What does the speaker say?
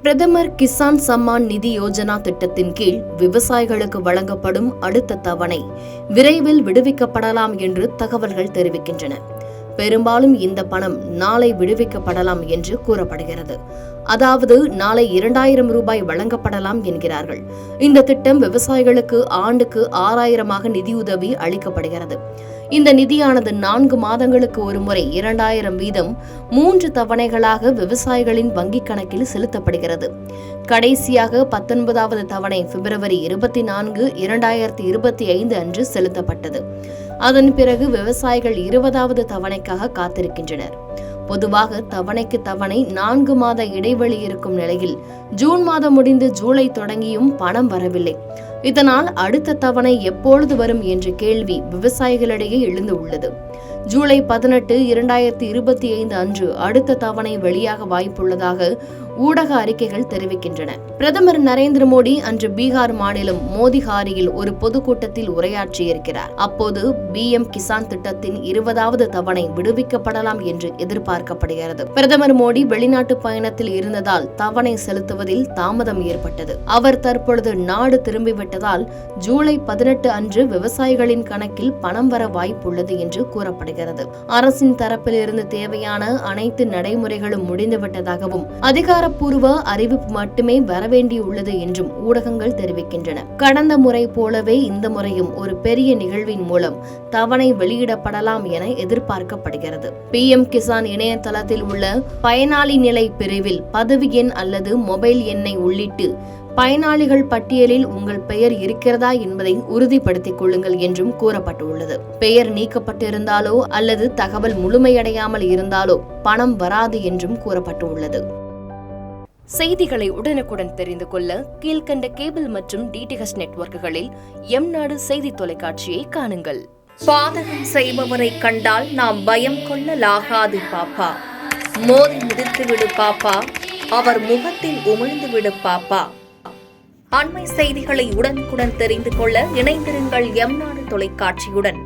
பிரதமர் கிசான் சம்மான் நிதி யோஜனா திட்டத்தின் கீழ் விவசாயிகளுக்கு வழங்கப்படும் அடுத்த தவணை விரைவில் விடுவிக்கப்படலாம் என்று தகவல்கள் தெரிவிக்கின்றன. பெரும்பாலும் இந்த பணம் நாளை விடுவிக்கப்படலாம் என்று கூறப்படுகிறது. அதாவது நாளை 2000 ரூபாய் வழங்கப்படலாம் என்கிறார்கள். இந்த திட்டம் விவசாயிகளுக்கு ஆண்டுக்கு 6000 நிதியுதவி அளிக்கப்படுகிறது. இந்த நிதியானது 4 மாதங்களுக்கு ஒருமுறை 2000 வீதம் 3 தவணைகளாக விவசாயிகளின் வங்கிக் கணக்கில் செலுத்தப்படுகிறது. கடைசியாக 19வது தவணை பிப்ரவரி 24, 2025 அன்று செலுத்தப்பட்டது. அதன் பிறகு விவசாயிகள் 20வது தவணைக்காக காத்திருக்கின்றனர். பொதுவாக தவணைக்கு தவணை 4 மாத இடைவெளி இருக்கும் நிலையில் ஜூன் மாதம் முடிந்து ஜூலை தொடங்கியும் பணம் வரவில்லை. இதனால் அடுத்த தவணை எப்பொழுது வரும் என்ற கேள்வி விவசாயிகளிடையே எழுந்து உள்ளது. ஜூலை 18, 2025 அன்று அடுத்த தவணை வெளியாக வாய்ப்புள்ளதாக ஊடக அறிக்கைகள் தெரிவிக்கின்றன. பிரதமர் நரேந்திர மோடி அன்று பீகார் மாநிலம் மோதிஹாரியில் ஒரு பொதுக்கூட்டத்தில் உரையாற்றியிருக்கிறார். அப்போது PM கிசான் திட்டத்தின் 20வது தவணை விடுவிக்கப்படலாம் என்று எதிர்பார்க்கப்படுகிறது. பிரதமர் மோடி வெளிநாட்டு பயணத்தில் இருந்ததால் தவணை செலுத்துவதில் தாமதம் ஏற்பட்டது. அவர் தற்பொழுது நாடு திரும்பிவிட்டதால் ஜூலை 18 அன்று விவசாயிகளின் கணக்கில் பணம் வர வாய்ப்புள்ளது என்று கூறப்படுகிறது. அரசின் தரப்பில் இருந்து தேவையான அனைத்து நடைமுறைகளும் முடிந்துவிட்டதாகவும் அதிகாரப்பூர்வ அறிவிப்பு மட்டுமே வரவேண்டியுள்ளது என்றும் ஊடகங்கள் தெரிவிக்கின்றன. கடந்த முறை போலவே இந்த முறையும் ஒரு பெரிய நிகழ்வின் மூலம் தவணை வெளியிடப்படலாம் என எதிர்பார்க்கப்படுகிறது. PM கிசான் இணையதளத்தில் உள்ள பயனாளி நிலை பிரிவில் பதவி எண் அல்லது மொபைல் எண்ணை உள்ளிட்டு பயனாளிகள் பட்டியலில் உங்கள் பெயர் இருக்கிறதா என்பதை உறுதிப்படுத்திக் கொள்ளுங்கள் என்றும் கூறப்பட்டுள்ளது. பெயர் நீக்கப்பட்டிருந்தாலோ அல்லது தகவல் முழுமையடையாமல் இருந்தாலோ பணம் வராது என்றும் கூறப்பட்டுள்ளது. செய்திகளை உடனுக்குடன் தெரிந்து கொள்ள கீழ்கண்ட கேபிள் மற்றும் DTH நெட்வொர்க்குகளில் எம்நாடு செய்தி தொலைக்காட்சியை காணுங்கள். பாதகம் செய்பவரை கண்டால் நாம் பயம் கொள்ளலாகாது பாப்பா. மோதி மிதித்துவிடு பாப்பா, அவர் முகத்தில் உமிழ்ந்துவிடு பாப்பா. அண்மை செய்திகளை உடனுக்குடன் தெரிந்து கொள்ள இணைந்திருங்கள் எம்நாடு தொலைக்காட்சியுடன்.